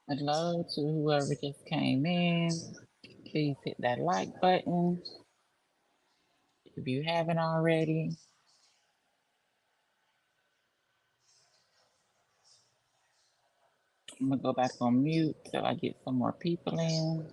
Hello to whoever just came in. Please hit that like button if you haven't already. I'm gonna go back on mute till I get some more people in.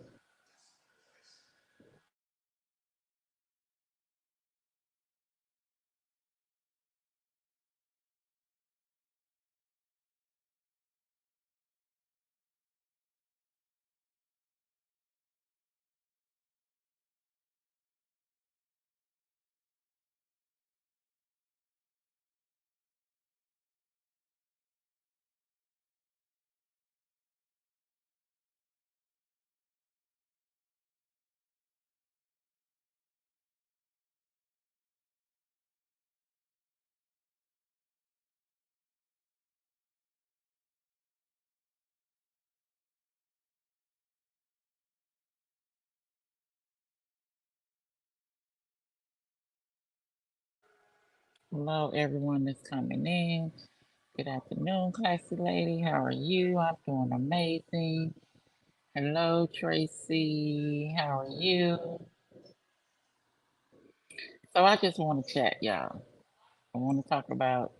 Hello, everyone that's coming in. Good afternoon, classy lady. How are you? I'm doing amazing. Hello, Tracy. How are you? So I just want to chat, y'all. I want to talk about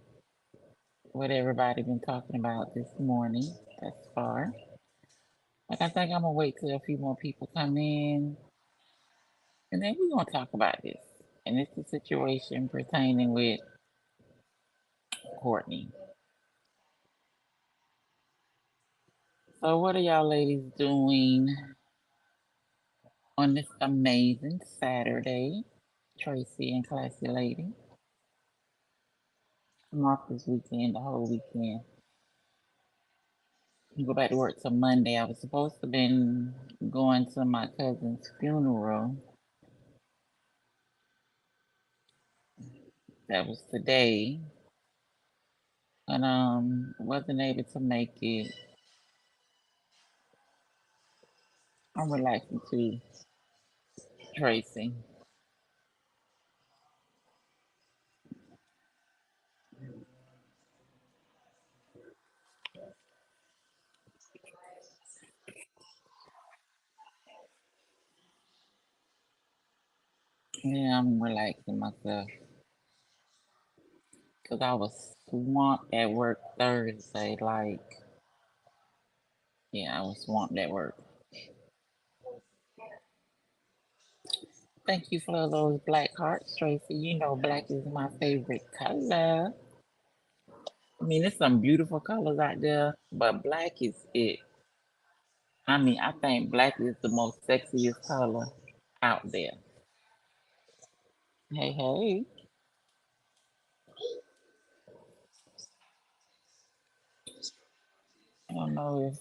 what everybody been talking about this morning thus far. Like I think I'm gonna wait till a few more people come in, and then we're gonna talk about this. And it's the situation pertaining with Courtney. So what are y'all ladies doing on this amazing Saturday? Tracy and classy lady. I'm off this weekend, the whole weekend. Go back to work till Monday. I was supposed to been going to my cousin's funeral. That was today. And wasn't able to make it. I'm relaxing too, Tracy. Yeah, I'm relaxing myself. Cause I was swamped at work Thursday. Like, yeah, I was swamped at work. Thank you for those black hearts, Tracy. You know black is my favorite color. I mean, there's some beautiful colors out there, but black is it. I mean, I think black is the most sexiest color out there. Hey, hey. I don't know if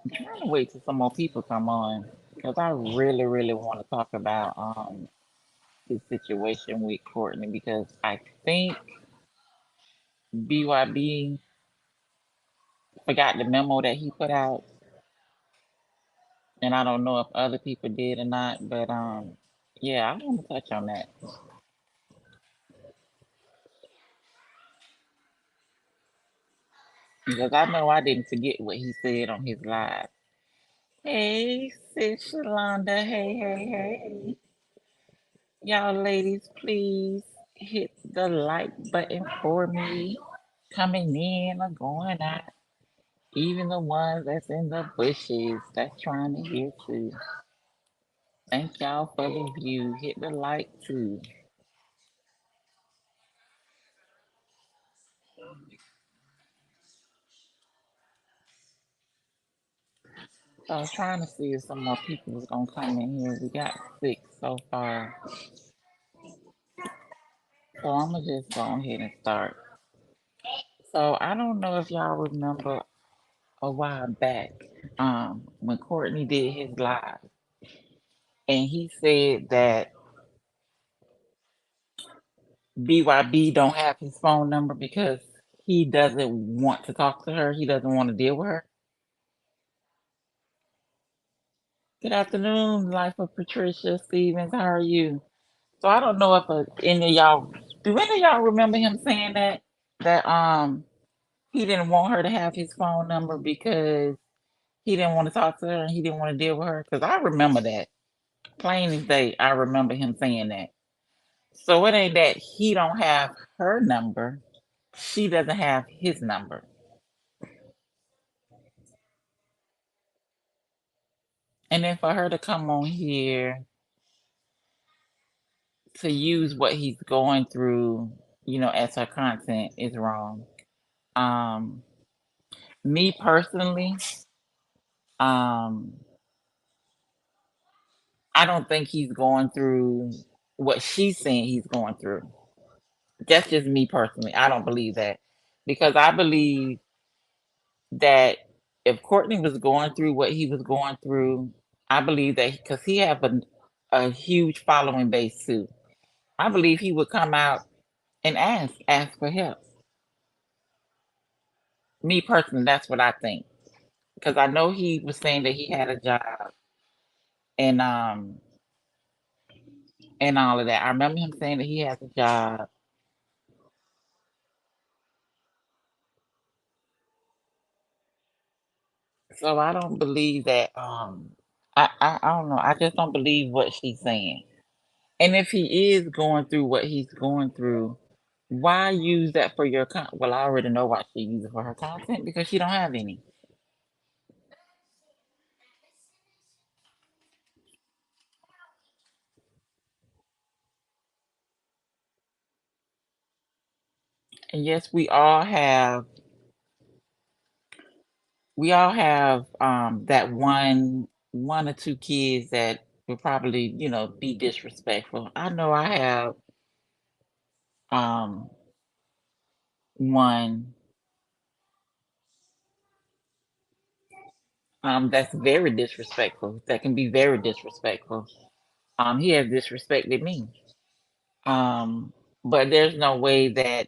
I'm trying to wait till some more people come on because I really, really want to talk about his situation with Courtney because I think BYB forgot the memo that he put out, and I don't know if other people did or not, but yeah, I want to touch on that because I know I didn't forget what he said on his live. Hey, sis Shalonda. Hey, hey, hey. Y'all ladies, please hit the like button for me. Coming in or going out. Even the ones that's in the bushes that's trying to hear too. Thank y'all for the view. Hit the like too. So I was trying to see if some more people was gonna come in here. We got 6 so far. So I'm gonna just go ahead and start. So I don't know if y'all remember a while back, when Courtney did his live, and he said that BYB don't have his phone number because he doesn't want to talk to her. He doesn't want to deal with her. Good afternoon, Life of Patricia Stevens. How are you? So I don't know if any of y'all do any of y'all remember him saying that he didn't want her to have his phone number because he didn't want to talk to her and he didn't want to deal with her. Because I remember that plain as day. I remember him saying that. So it ain't that he don't have her number; she doesn't have his number. And then for her to come on here to use what he's going through, as her content is wrong. Um, Me personally, um, I don't think he's going through what she's saying he's going through. That's just me personally. I don't believe that because I believe that if Courtney was going through what he was going through, I believe that because he have a huge following base too. I believe he would come out and ask for help. Me personally, that's what I think because I know he was saying that he had a job and and all of that. I remember him saying that he has a job. So I don't believe that. I don't know. I just don't believe what she's saying. And if he is going through what he's going through, why use that for your Well, I already know why she uses it for her content because she don't have any. And yes, we all have that one or two kids that will probably be disrespectful. I know I have um one that's very disrespectful. That can be very disrespectful. He has disrespected me. Um, but there's no way that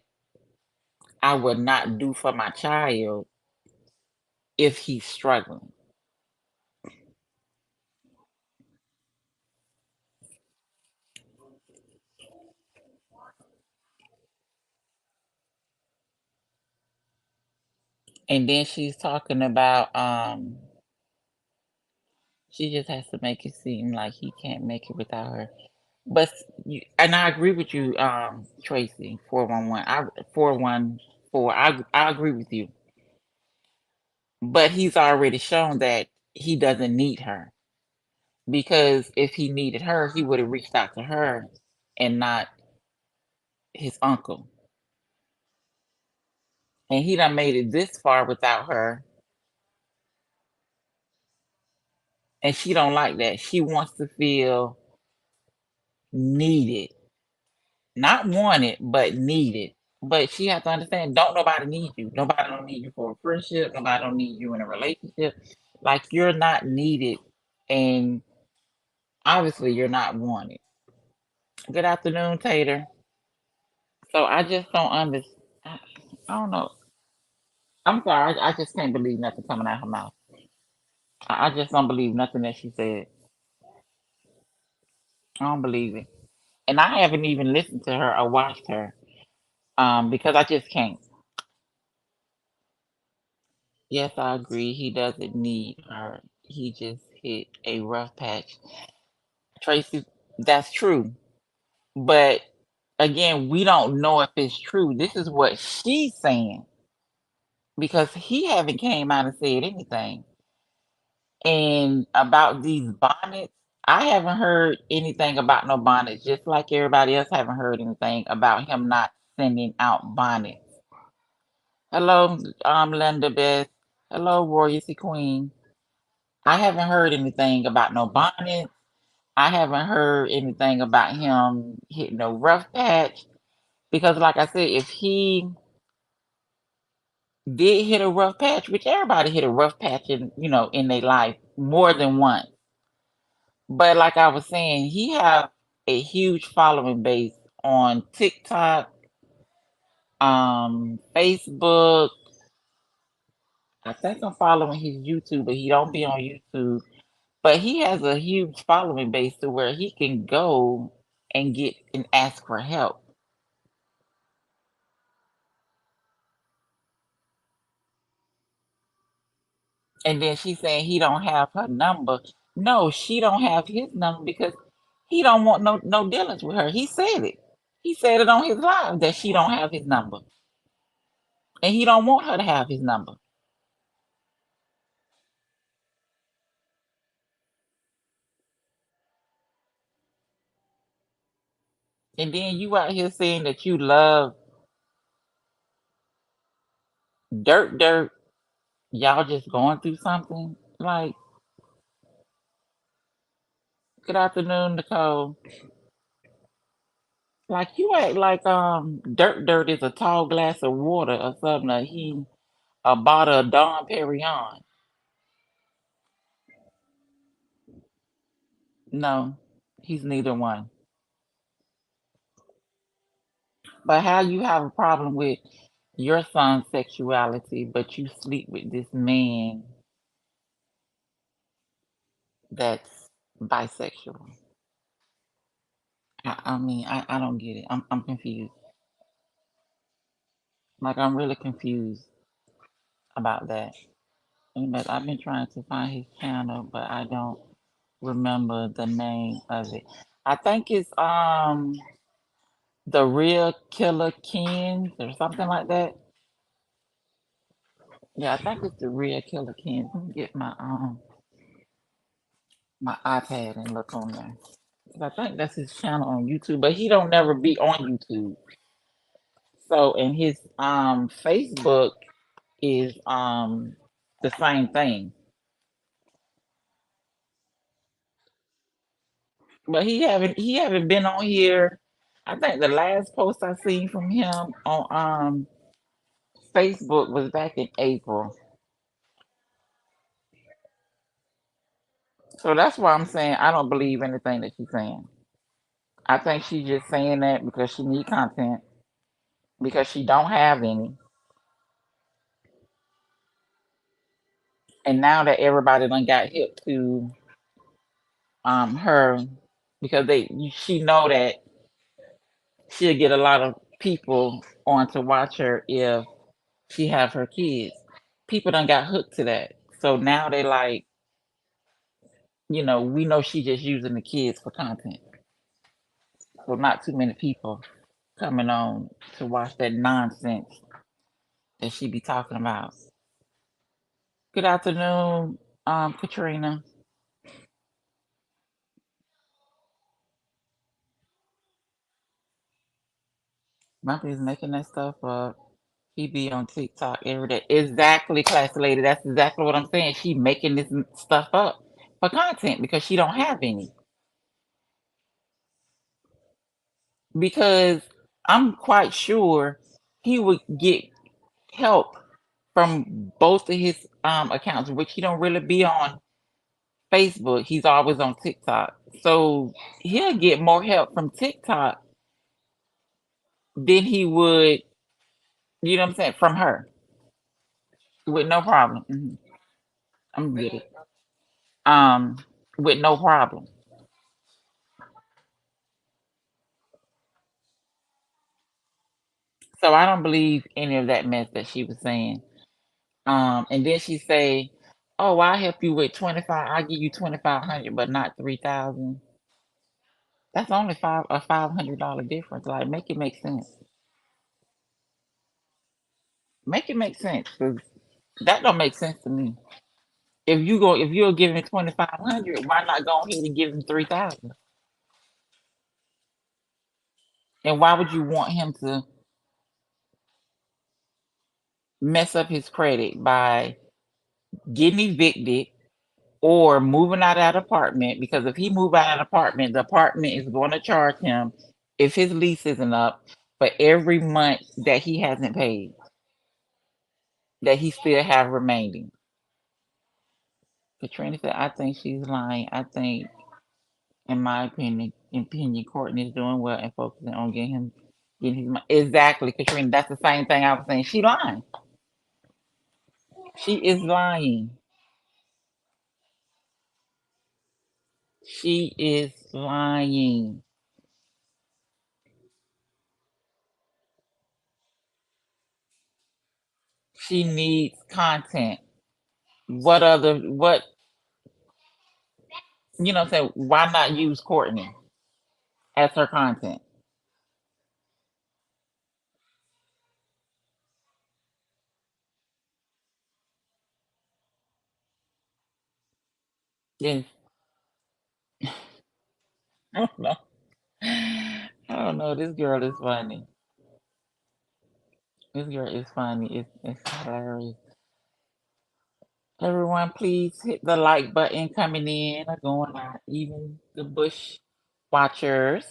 I would not do for my child if he's struggling. And then she's talking about she just has to make it seem like he can't make it without her. But and I agree with you, Tracy 411. I 414. I agree with you. But he's already shown that he doesn't need her because if he needed her, he would have reached out to her and not his uncle. And he done made it this far without her, and she don't like that. She wants to feel needed, not wanted, but needed. But she has to understand, don't nobody need you. Nobody don't need you for a friendship. Nobody don't need you in a relationship. Like you're not needed, and obviously you're not wanted. Good afternoon, Tater. So I just don't understand. I don't know. I'm sorry. I just can't believe nothing coming out her mouth. I just don't believe nothing that she said. I don't believe it. And I haven't even listened to her or watched her, because I just can't. Yes, I agree. He doesn't need her. He just hit a rough patch. Tracy, that's true. But again, we don't know if it's true. This is what she's saying because he haven't came out and said anything. And about these bonnets, I haven't heard anything about no bonnets, just like everybody else haven't heard anything about him not sending out bonnets. Hello, Linda Beth. Hello, Royalty Queen. I haven't heard anything about no bonnet. I haven't heard anything about him hitting no rough patch because, like I said, if he did hit a rough patch, which everybody hit a rough patch in their life more than once. But like I was saying, he have a huge following base on TikTok, Facebook. I think I'm following his YouTube, but he don't be on YouTube. But he has a huge following base to where he can go and get and ask for help. And then she's saying he don't have her number. No, she don't have his number because he don't want no dealings with her. He said it. He said it on his live that she don't have his number. And he don't want her to have his number. And then you out here saying that you love dirt. Y'all just going through something. Like, good afternoon, Nicole. Like you act like dirt is a tall glass of water or something. Or he a bottle of Dom Perignon. No, he's neither one. But how you have a problem with your son's sexuality, but you sleep with this man that's bisexual? I mean, I don't get it. I'm confused. Like I'm really confused about that. But I've been trying to find his channel, but I don't remember the name of it. I think it's the real Killer Kings or something like that. Yeah, I think it's the real Killer Kings. Let me get my iPad and look on there. 'Cause I think that's his channel on YouTube, but he don't never be on YouTube. So and his Facebook is the same thing. But he haven't been on here. I think the last post I seen from him on Facebook was back in April. So that's why I'm saying I don't believe anything that she's saying. I think she's just saying that because she need content because she don't have any. And now that everybody done got hip to her because she know that she'll get a lot of people on to watch her if she have her kids. People done got hooked to that. So now they like, we know she just using the kids for content. So not too many people coming on to watch that nonsense that she be talking about. Good afternoon, Katrina. Monkey is making that stuff up. He be on TikTok every day. Exactly, classy lady. That's exactly what I'm saying. She making this stuff up for content because she don't have any. Because I'm quite sure he would get help from both of his accounts, which he don't really be on Facebook. He's always on TikTok. So he'll get more help from TikTok than he would, what I'm saying, from her with no problem. I'm get it. Um, with no problem. So I don't believe any of that mess that she was saying. And then she say, "Oh, I'll help you with 25. I'll give you 2,500, but not 3,000." That's only $500 difference. Like, make it make sense. Make it make sense, 'cause that don't make sense to me. If you're giving 2,500, why not go ahead and give him 3,000? And why would you want him to mess up his credit by getting evicted? or moving out of that apartment, because if he move out of that apartment, the apartment is going to charge him, if his lease isn't up, for every month that he hasn't paid, that he still have remaining. Katrina said, I think she's lying. I think, in my opinion, Courtney is doing well and focusing on getting his money. Exactly, Katrina. That's the same thing I was saying. She lying. She is lying. She is lying. She needs content. What, what I'm saying? Why not use Courtney as her content? Yes. I don't know. I don't know. This girl is funny. This girl is funny. It's hilarious. Everyone, please hit the like button coming in or going out. Even the Bush watchers.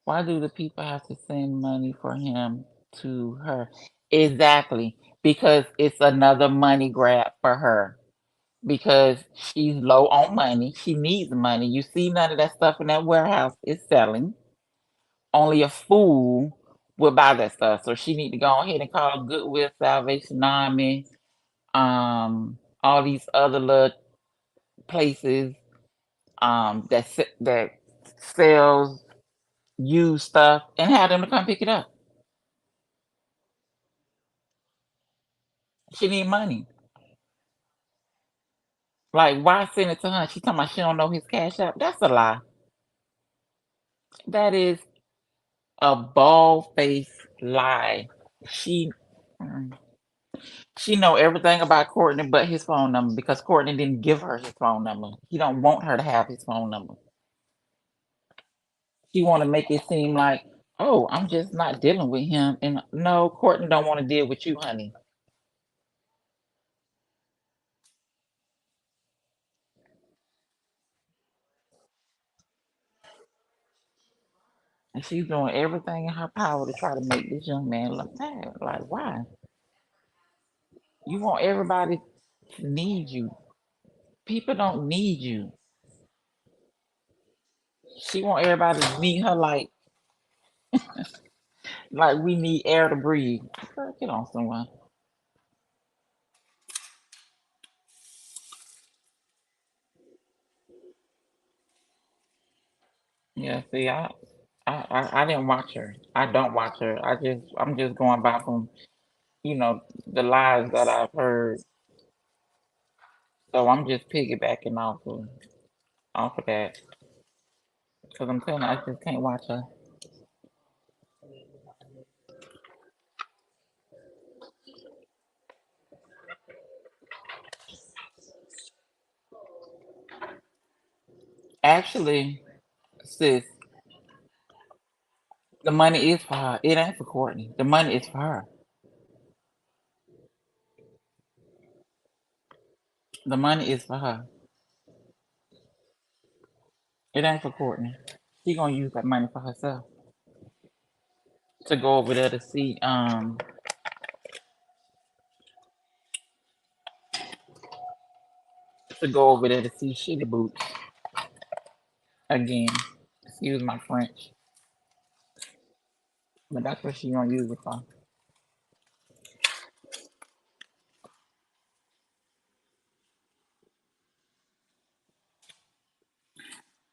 Why do the people have to send money for him to her? Exactly. Because it's another money grab for her. Because she's low on money. She needs money. You see, none of that stuff in that warehouse is selling. Only a fool would buy that stuff. So she need to go ahead and call Goodwill, Salvation Army, all these other little places that sells used stuff and have them to come pick it up. She need money. Like, why send it to her? She talking about she don't know his cash app. That's a lie. That is a bald faced lie. She mm, she know everything about Courtney but his phone number because Courtney didn't give her his phone number. He don't want her to have his phone number. She want to make it seem like, oh, I'm just not dealing with him. And no, Courtney don't want to deal with you, honey. And she's doing everything in her power to try to make this young man look bad. Like, why? You want everybody to need you. People don't need you. She want everybody to need her like we need air to breathe. Girl, get on someone. Yeah, see, I didn't watch her. I don't watch her. I'm just going by from the lies that I've heard. So I'm just piggybacking off of that because I'm telling you, I just can't watch her. Actually, sis, the money is for her. It ain't for Courtney. The money is for her. The money is for her. It ain't for Courtney. She gonna use that money for herself to go over there to see Shitty Boots again. Excuse my French, but that's what she gonna use it for.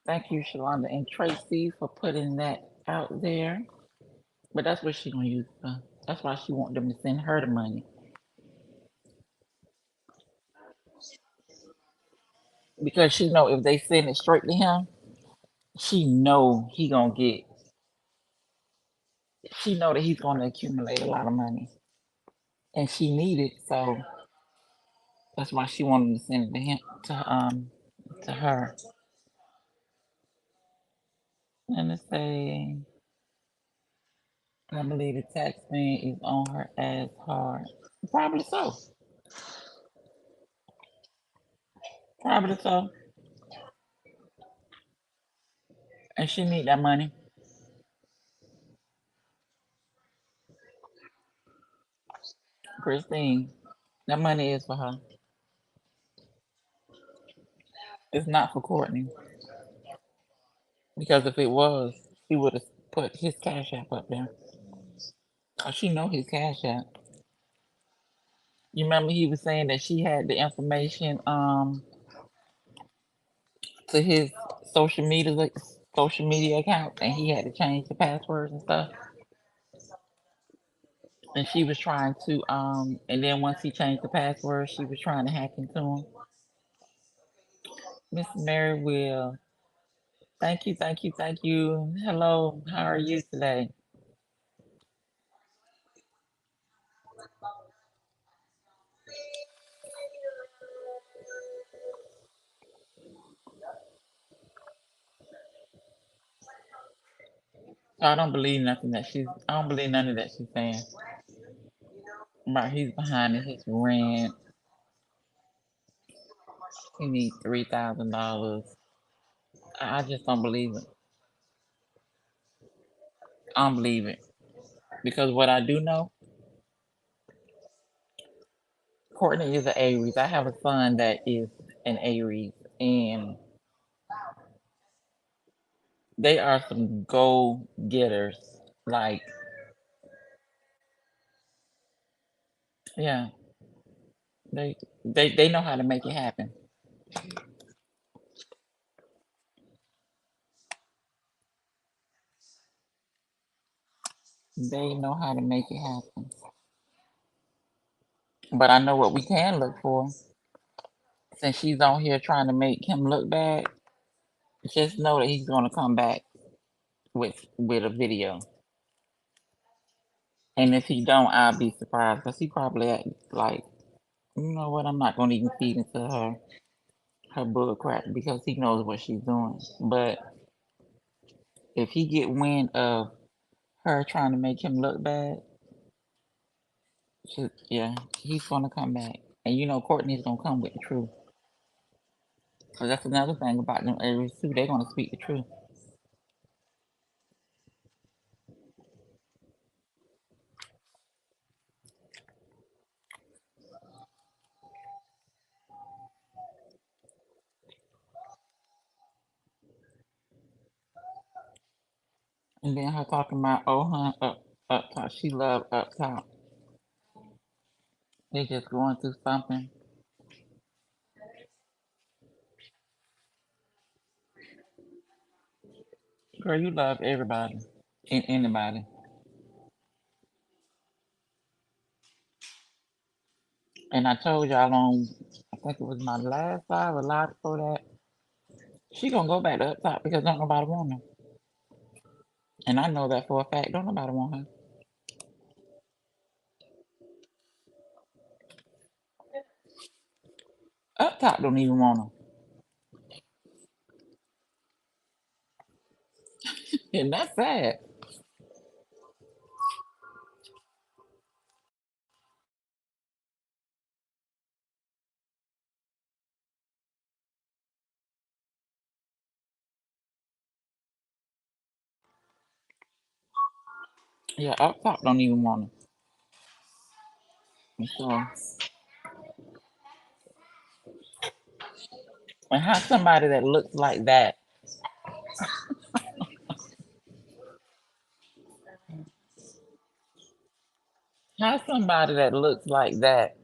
Thank you, Shalonda and Tracy, for putting that out there. But that's what she gonna use it for. That's why she want them to send her the money because she know if they send it straight to him, she know he gonna get. She know that he's gonna accumulate a lot of money, and she need it. So that's why she wanted to send it to him to her. And to say, I believe the tax man is on her ass hard. Probably so. Probably so. And she need that money. Christine, that money is for her. It's not for Courtney. Because if it was, he would have put his cash app up there. Cause she know his cash app. You remember he was saying that she had the information to his social media social media account and he had to change the passwords and stuff. And she was trying to and then once he changed the password, she was trying to hack into him. Miss Mary Will. Thank you, thank you, thank you. Hello, how are you today? I don't believe nothing that she's I don't believe none of that she's saying. Right, he's behind in his rent. He needs $3,000. I just don't believe it. I don't believe it. Because what I do know, Courtney is an Aries. I have a son that is an Aries, and they are some go getters. Like, yeah, they know how to make it happen. They know how to make it happen. But I know what we can look for. Since she's on here trying to make him look bad, just know that he's gonna come back with a video. And if he don't, I'll be surprised because he probably act like, you know what, I'm not gonna even feed into her bull crap because he knows what she's doing. But if he get wind of her trying to make him look bad, yeah, he's gonna come back. And you know Courtney's gonna come with the truth. Cause that's another thing about them Aries too. They're gonna speak the truth. And then her talking about oh huh up top. She love up top. They just going through something. Girl, you love everybody and anybody. And I told y'all on, I think it was my last live or live before that, she gonna go back to up top because don't nobody want her. And I know that for a fact. Don't nobody want her. Up top don't even want her. And that's sad. Yeah, up top don't even want her. And so, and how somebody that looks like that, how somebody that looks like that,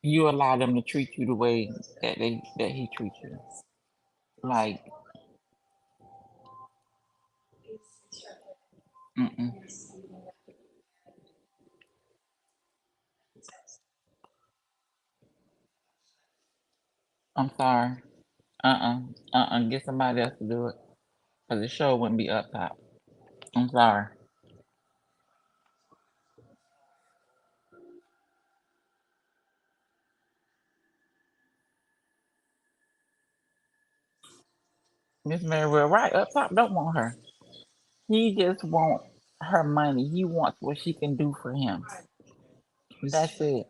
you allow them to treat you the way that he treats you. Like, mm-mm. I'm sorry. Get somebody else to do it. Cause the show wouldn't be up top. I'm sorry. Miss Mary, well, right up top don't want her. He just want her money. He wants what she can do for him. That's it.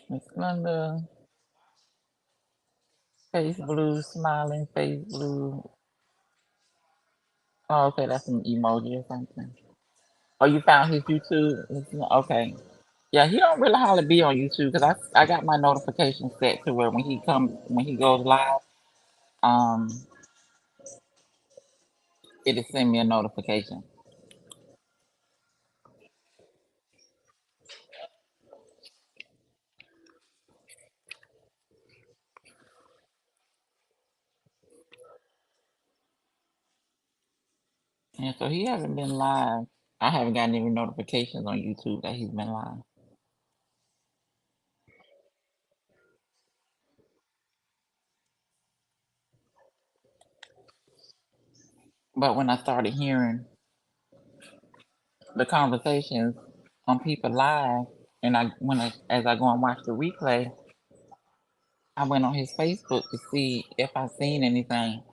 Miss Linda, face blue, smiling face blue. Oh, okay, that's an emoji or something. Oh, you found his YouTube? Okay. Yeah, he don't really hardly be on YouTube because I got my notifications set to where when he goes live, um, it'll send me a notification. And so he hasn't been live. I haven't gotten any notifications on YouTube that he's been live. But when I started hearing the conversations on people live, and as I go and watch the replay, I went on his Facebook to see if I seen anything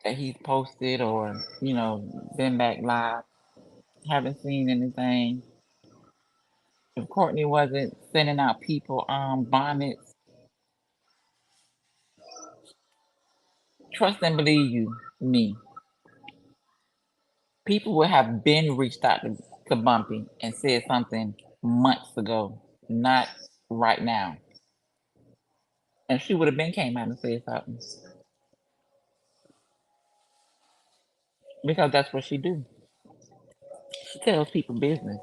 that he's posted or been back live. Haven't seen anything. If Courtney wasn't sending out people bonnets, trust and believe you me, people would have been reached out to Bumpy and said something months ago, not right now. And she would have been came out and said something because that's what she do. She tells people business.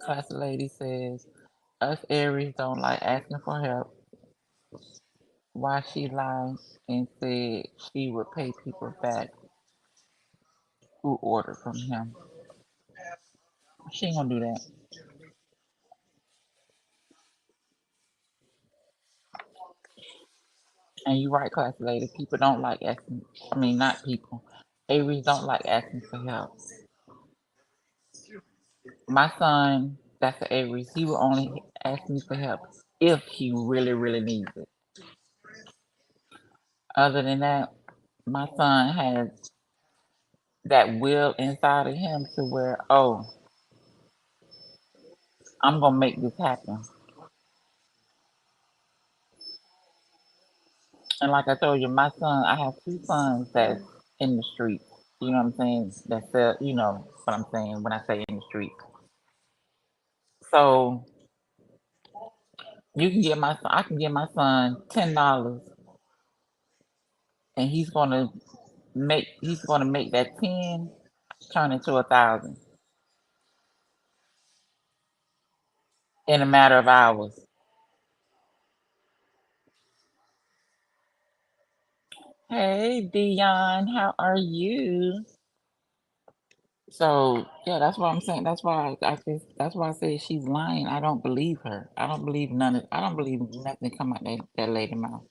Class lady says us Aries don't like asking for help. Why she lied and said she would pay people back who ordered from him. She ain't gonna do that. And you right, class lady. People don't like asking. I mean, not people. Aries don't like asking for help. My son, that's an Aries. He will only ask me for help if he really, really needs it. Other than that, my son has that will inside of him to where, oh, I'm gonna make this happen. And like I told you, my son, I have two sons that's in the street. You know what I'm saying? That's you know what I'm saying when I say in the street. So you can get my son, I can get my son $10, and he's gonna make that 10 turn into 1,000 in a matter of hours. Hey Dion, how are you? So yeah, that's what I'm saying. That's why I say she's lying. I don't believe her. I don't believe nothing come out that lady mouth.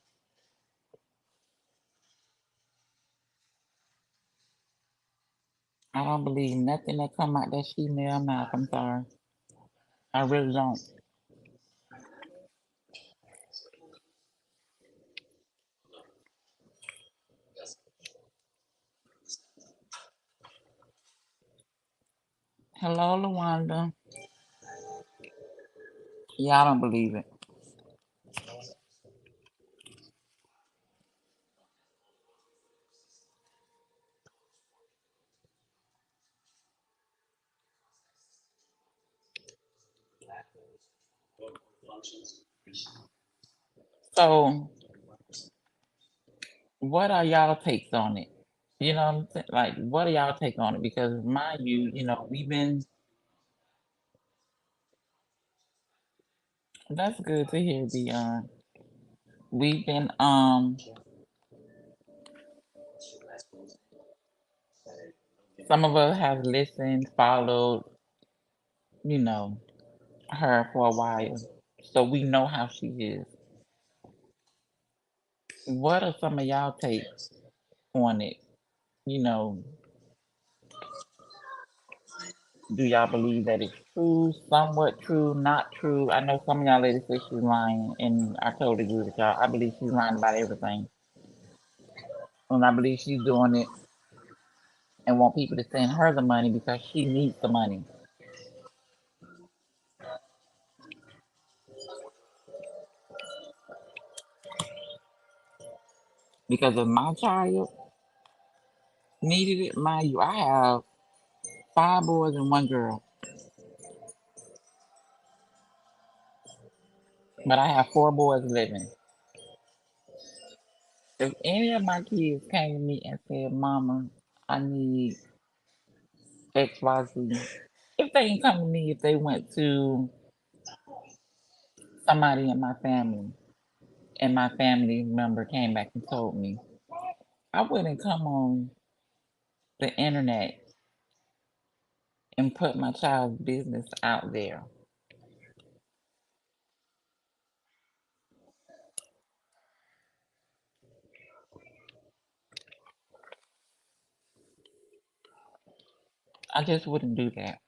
I don't believe nothing that come out that female mouth. I'm sorry. I really don't. Hello, Lawanda. Yeah, I don't believe it. So what are y'all takes on it? You know what I'm saying? Like, what are y'all take on it? Because mind you, we've been that's good to hear, Dion. We've been some of us have listened, followed, you know, her for a while. So we know how she is. What are some of y'all takes on it? You know, Do y'all believe that it's true, somewhat true, not true? I know some of y'all ladies say she's lying, and I totally agree with y'all. I believe she's lying about everything. And I believe she's doing it and want people to send her the money because she needs the money. Because if my child needed it, mind you, I have 5 boys and 1 girl, but I have 4 boys living. If any of my kids came to me and said, "Mama, I need XYZ," if they didn't come to me, if they went to somebody in my family and my family member came back and told me, I wouldn't come on the internet and put my child's business out there. I just wouldn't do that.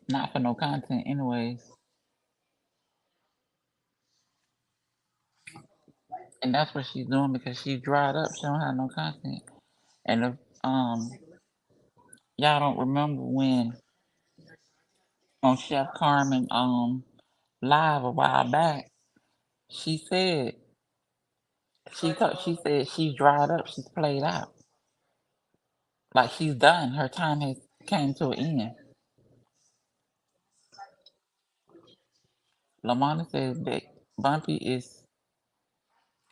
Not for no content, anyways. And that's what she's doing because she's dried up. She don't have no content. And if y'all don't remember when on Chef Carmen live a while back, she said she said she's dried up, she's played out. Like she's done. Her time has came to an end. Lamont says that Bumpy is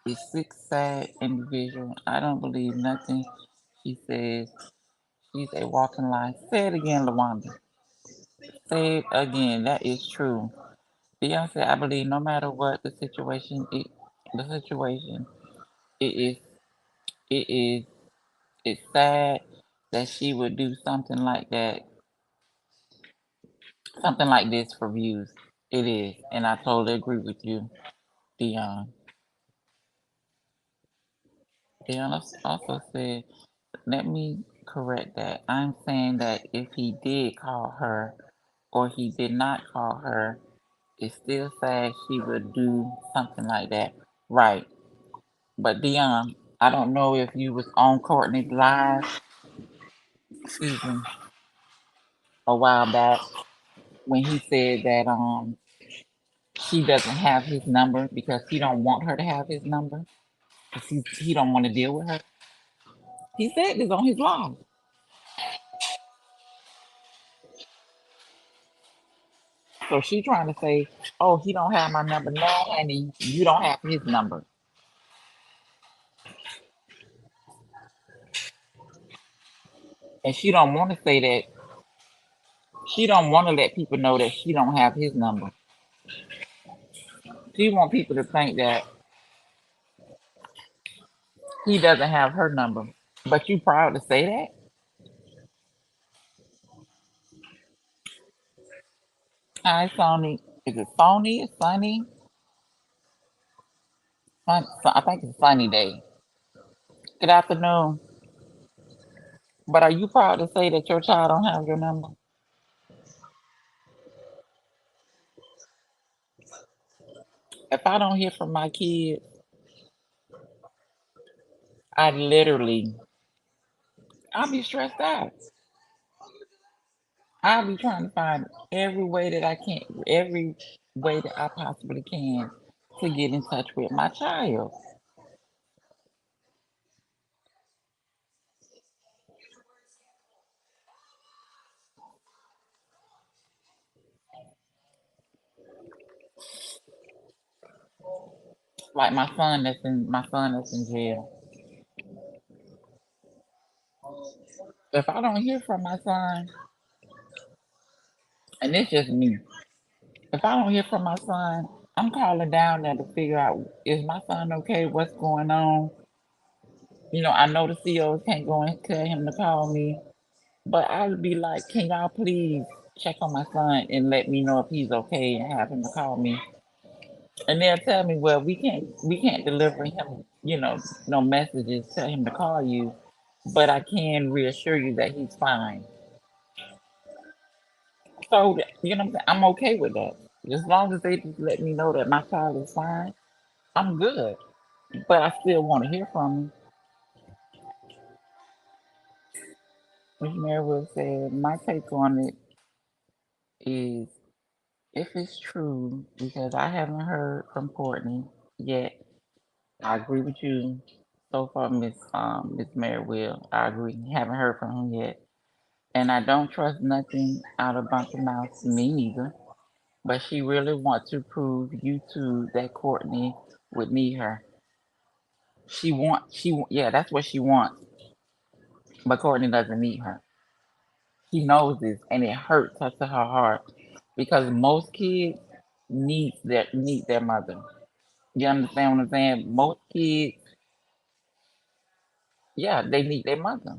a sick, sad individual. I don't believe nothing she says. She's a walking lie. Say it again, Lawanda. Say it again. That is true. Beyonce, I believe no matter what the situation, it is, it is, it's sad that she would do something like this for views. It is, and I totally agree with you, Dion. Dion also said, let me correct that. I'm saying that if he did call her or he did not call her, it's still sad she would do something like that. Right. But Dion, I don't know if you was on Courtney's live, excuse me, a while back when he said that she doesn't have his number because he don't want her to have his number because he don't want to deal with her. He said this on his live. So she trying to say, "Oh, he don't have my number." No, honey, you don't have his number, and she don't want to say that. She don't want to let people know that she don't have his number. She want people to think that he doesn't have her number. But you proud to say that? Hi, Sony. Is it Sony? Sunny? I think it's Sunny Day. Good afternoon. But are you proud to say that your child don't have your number? If I don't hear from my kids, I literally, I'll be stressed out. I'll be trying to find every way that I can, every way that I possibly can to get in touch with my child. Like my son that's in jail. If I don't hear from my son, and it's just me, if I don't hear from my son, I'm calling down there to figure out is my son okay? What's going on? I know the COs can't go and tell him to call me, but I'll be like, can y'all please check on my son and let me know if he's okay and have him to call me? And they'll tell me, well, we can't deliver him, no messages, tell him to call you, but I can reassure you that he's fine. So you know what I'm saying? I'm okay with that. As long as they just let me know that my child is fine, I'm good. But I still want to hear from them. Miss Marywood said, my take on it is if it's true, because I haven't heard from Courtney yet. I agree with you so far, Miss Marywill. I agree. Haven't heard from him yet. And I don't trust nothing out of Bunker Mouth, me neither. But she really wants to prove you two that Courtney would need her. Yeah, that's what she wants. But Courtney doesn't need her. She knows this, and it hurts her to her heart because most kids need their mother. You understand what I'm saying? Most kids, yeah, they need their mother.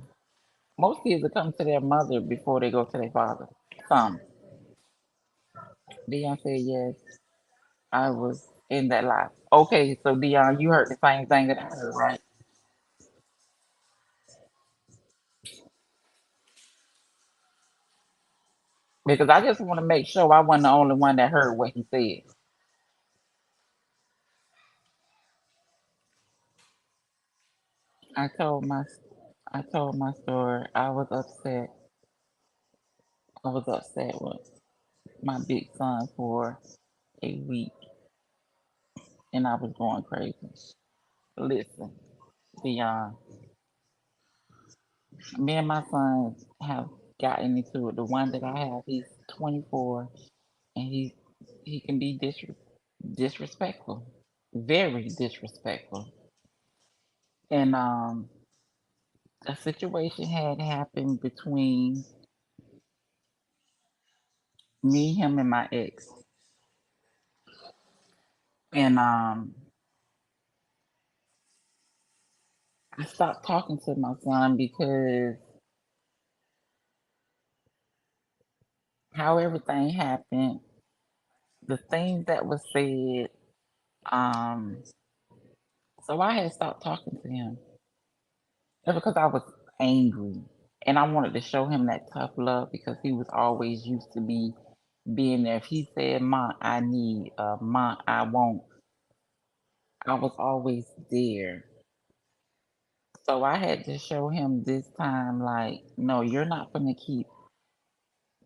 Most kids will come to their mother before they go to their father. Some. Dion said yes. I was in that life. Okay, so Dion, you heard the same thing that I heard, right? Because I just want to make sure I wasn't the only one that heard what he said. I told my I told my story. I was upset with my big son for a week, and I was going crazy. Listen, Dion, me and my son have gotten into it. The one that I have, he's 24, and he can be disrespectful, very disrespectful. And a situation had happened between me, him, and my ex, and I stopped talking to my son because how everything happened, the things that was said, um, so I had stopped talking to him. That's because I was angry. And I wanted to show him that tough love because he was always used to me being there. If he said, "Ma, I need," "Ma, I won't," I was always there. So I had to show him this time, like, no, you're not going to keep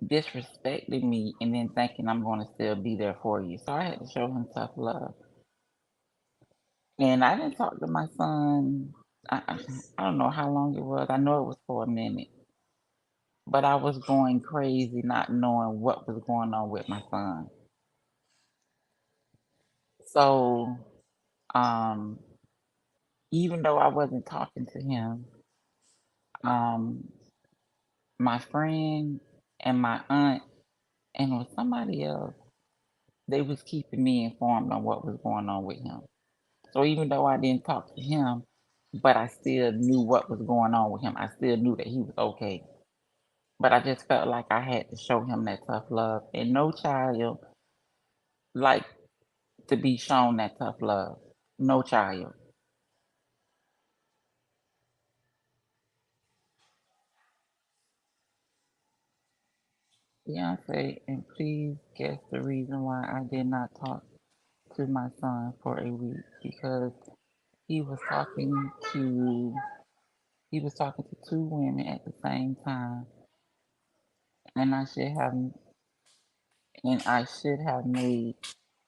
disrespecting me and then thinking I'm going to still be there for you. So I had to show him tough love. And I didn't talk to my son. I don't know how long it was. I know it was for a minute. But I was going crazy not knowing what was going on with my son. So, um, even though I wasn't talking to him, um, my friend and my aunt and with somebody else, they was keeping me informed on what was going on with him. So even though I didn't talk to him, but I still knew what was going on with him. I still knew that he was okay. But I just felt like I had to show him that tough love. And no child like to be shown that tough love. No child. Beyonce, and please guess the reason why I did not talk to my son for a week because he was talking to he was talking to two women at the same time, and I should have made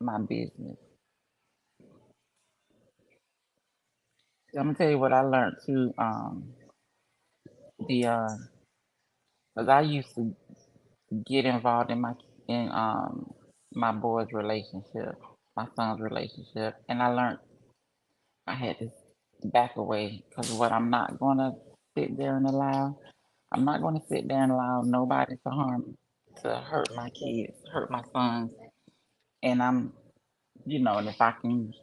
my business. I'm gonna tell you what I learned too. The Because I used to get involved in my boy's relationship, my son's relationship, and I learned I had to back away because what I'm not gonna sit there and allow. I'm not gonna sit there and allow nobody to hurt my kids, hurt my sons, and and if I can,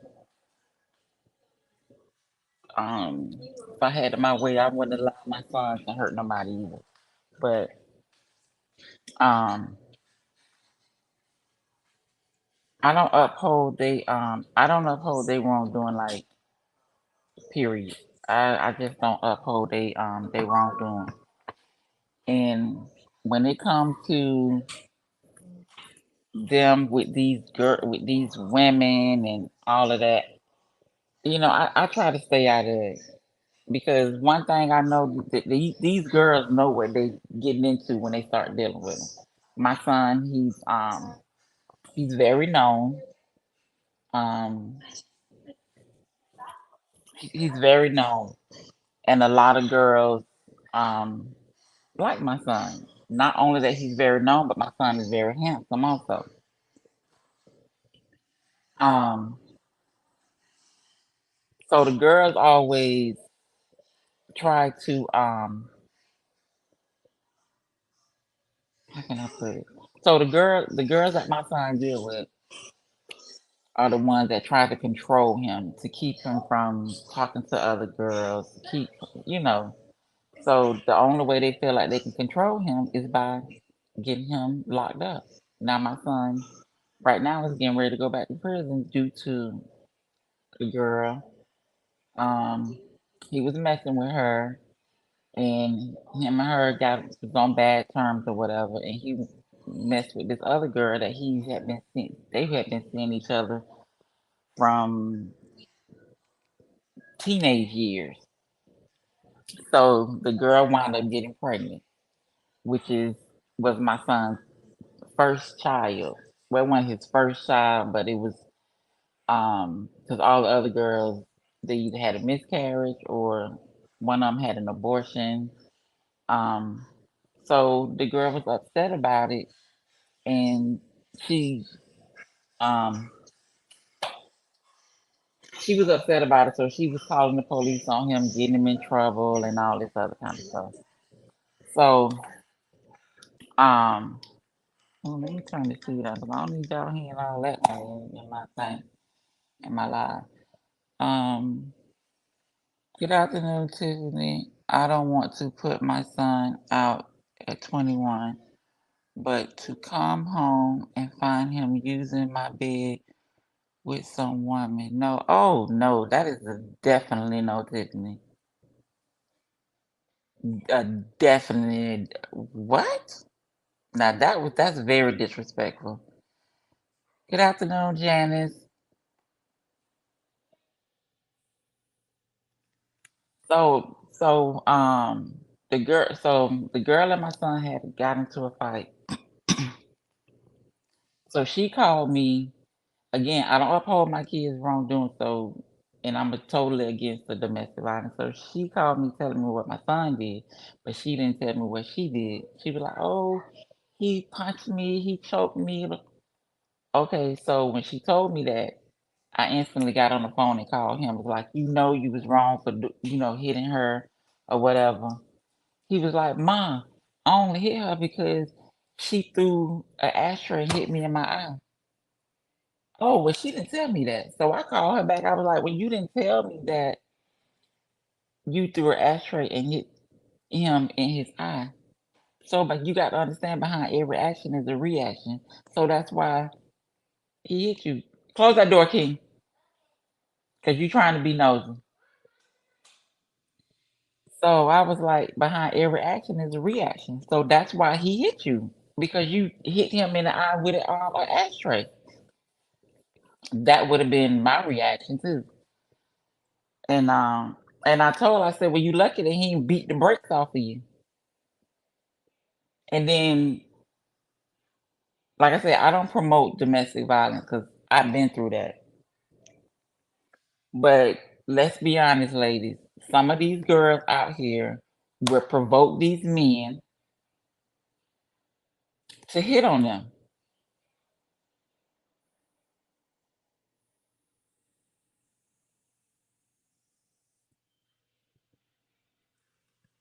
if I had it my way, I wouldn't allow my sons to hurt nobody either. But um, I don't uphold they wrongdoing like period. I just don't uphold they wrongdoing. And when it comes to them with these women and all of that. I try to stay out of it because one thing I know that these girls know what they getting into when they start dealing with them. My son, he's very known. Um, he's very known, and a lot of girls um like my son. Not only that he's very known, but my son is very handsome also. Um, so the girls always try to how can I put it? So the girls that my son deal with are the ones that try to control him to keep him from talking to other girls, to keep you know. So the only way they feel like they can control him is by getting him locked up. Now my son right now is getting ready to go back to prison due to the girl. Um, he was messing with her, and him and her was on bad terms or whatever, and he messed with this other girl that he had been seeing. They had been seeing each other from teenage years. So the girl wound up getting pregnant, which was my son's first child. Well, it wasn't his first child, but it was because all the other girls they either had a miscarriage or one of them had an abortion. Um, so the girl was upset about it, and she um she was upset about it, so she was calling the police on him, getting him in trouble, and all this other kind of stuff. So um, let me turn this heat up. 'Cause I don't need y'all hearing all that in my thing, in my life. Um, Good afternoon, Tiffany. I don't want to put my son out at 21, but to come home and find him using my bed with some woman. No, oh no, that is a definitely no, Tiffany. A definitely what? Now that's very disrespectful. Good afternoon, Janice. The girl and my son had got into a fight. So she called me again. I don't uphold my kids' wrongdoing, so and I'm totally against the domestic violence. So she called me telling me what my son did, but she didn't tell me what she did. She was like, "Oh, he punched me, he choked me." Okay, so when she told me that, I instantly got on the phone and called him. Was like, you was wrong for hitting her or whatever. He was like, "Mom, I only hit her because she threw an ashtray and hit me in my eye." Oh, well, she didn't tell me that. So I called her back. I was like, "Well, you didn't tell me that you threw an ashtray and hit him in his eye." So, but you got to understand behind every action is a reaction. So that's why he hit you. Close that door, King, because you're trying to be nosy. So I was like, behind every action is a reaction. So that's why he hit you because you hit him in the eye with an ashtray. That would have been my reaction too. And I told her, I said, "Well, you lucky that he ain't beat the brakes off of you." And then, like I said, I don't promote domestic violence because I've been through that. But let's be honest, ladies. Some of these girls out here will provoke these men to hit on them.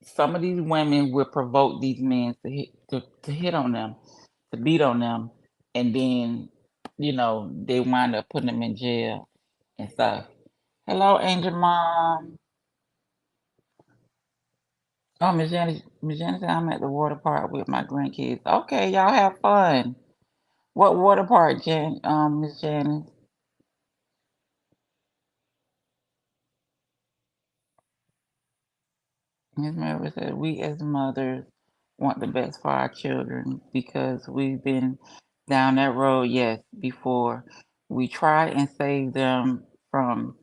Some of these women will provoke these men to hit on them, to beat on them, and then they wind up putting them in jail and stuff. Hello, Angel Mom. Oh, Miss Janice said I'm at the water park with my grandkids. Okay, y'all have fun. What water park, Miss Janice? Miss Mary said we as mothers want the best for our children because we've been Down that road, yes, before we try and save them from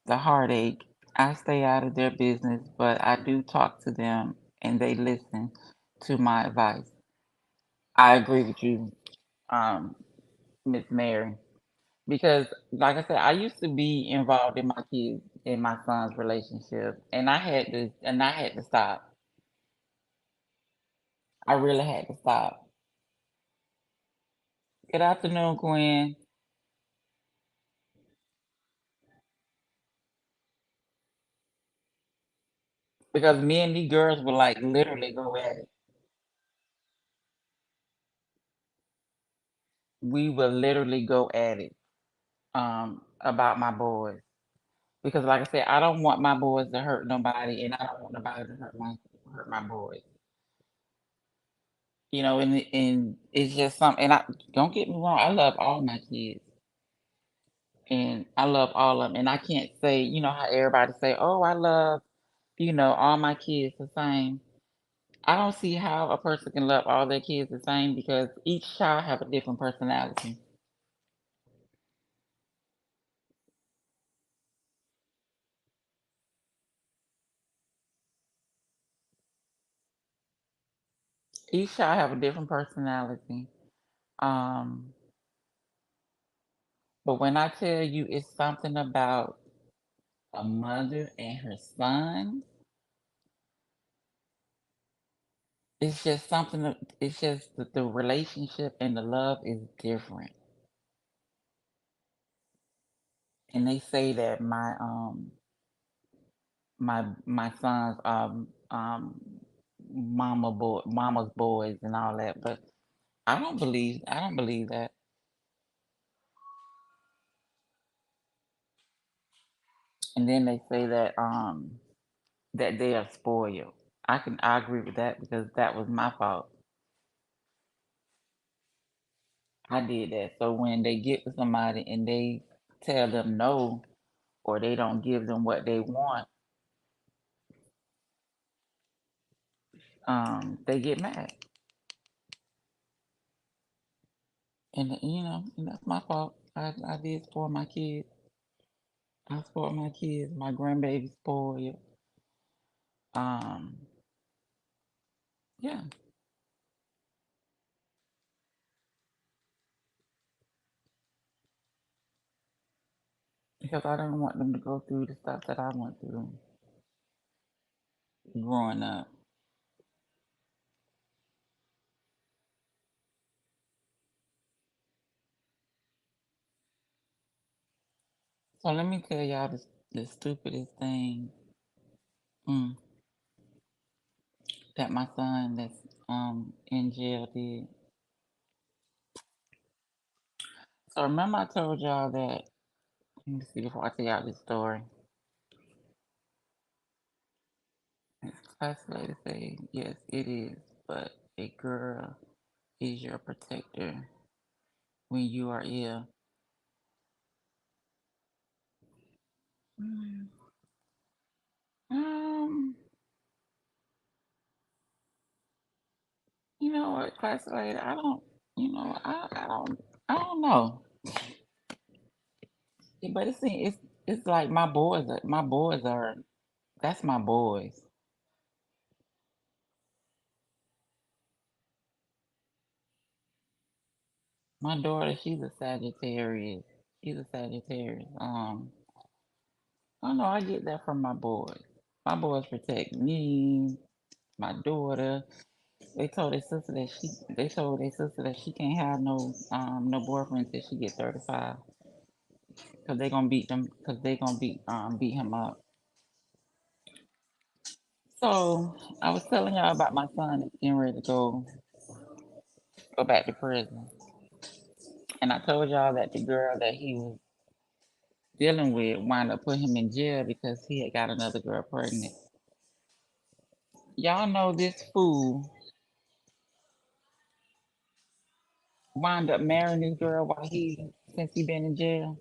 the heartache. I stay out of their business, but I do talk to them and they listen to my advice. I agree with you, um, Miss Mary, because like I said, I used to be involved in my son's relationship, and I had to stop. I really had to stop. Good afternoon, Gwen. Because me and these girls would like literally go at it. We would literally go at it about my boys. Because like I said, I don't want my boys to hurt nobody and I don't want nobody to hurt my boys. You know, and it's just something and I don't get me wrong, I love all my kids and I love all of them. And I can't say, you know how everybody say, oh, I love, all my kids the same. I don't see how a person can love all their kids the same because each child have a different personality. Each child have a different personality. Um, but when I tell you it's something about a mother and her son, it's just something it's just that the relationship and the love is different. And they say that my sons mama's boys and all that, but I don't believe that. And then they say that they are spoiled. I agree with that because that was my fault. I did that. So when they get with somebody and they tell them no or they don't give them what they want, they get mad. And and that's my fault. I did spoil my kids. I spoiled my kids. My grandbaby spoiled. Um, yeah, because I didn't want them to go through the stuff that I went through growing up. So let me tell y'all the stupidest thing mm, that my son that's in jail did. So remember I told y'all that let me see before I tell y'all this story. Class lady say, yes, it is, but a girl is your protector when you are ill. Mm, Um, you know what, class lady, I don't, I don't know. Yeah, but it's like my boys are, that's my boys. My daughter, she's a Sagittarius. She's a Sagittarius. I don't know. I get that from my boys. My boys protect me, my daughter. They told their sister that she can't have no boyfriend till she get 35 because they gonna beat them because they gonna beat him up. So I was telling y'all about my son that's getting ready to go back to prison, and I told y'all that the girl that he was dealing with wound up putting him in jail because he had got another girl pregnant. Y'all know this fool wound up marrying this girl while since he been in jail.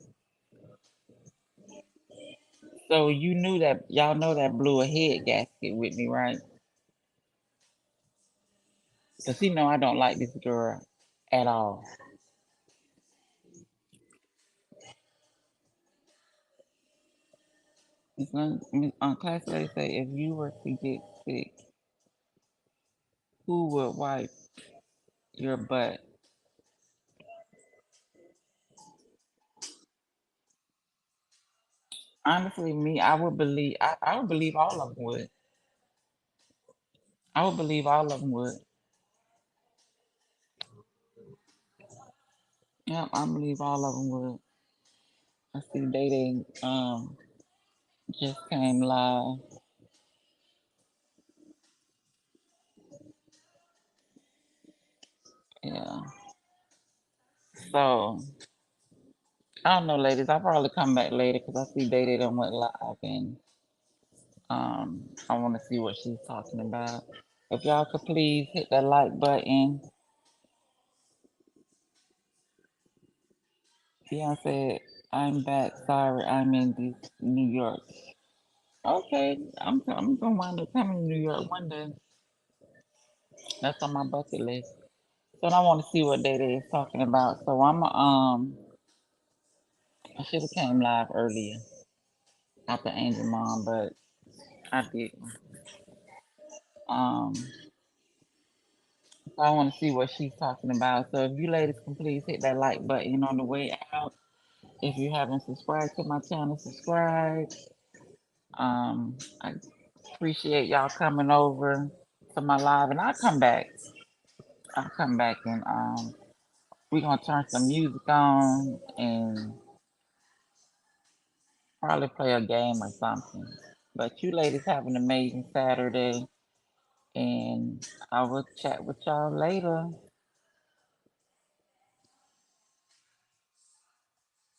So you knew that y'all know that blew a head gasket with me, right? Cause he know I don't like this girl at all. On Class they say if you were to get sick, who would wipe your butt? Honestly, me, I would believe all of them would. I would believe all of them would. Yep, I believe all of them would. I see dating just came live. Yeah. So I don't know, ladies. I'll probably come back later because I see Day done went live and I want to see what she's talking about. If y'all could please hit that like button. Dion said, "I'm back. Sorry, I'm in New York." Okay, I'm gonna wind up coming to New York one day. That's on my bucket list. So I want to see what Day is talking about. So I should have came live earlier after Angel Mom, but I didn't. Um, so I want to see what she's talking about. So if you ladies can please hit that like button on the way out. If you haven't subscribed to my channel, subscribe. I appreciate y'all coming over to my live, and I'll come back. I'll come back and we're gonna turn some music on and probably play a game or something. But you ladies have an amazing Saturday, and I will chat with y'all later.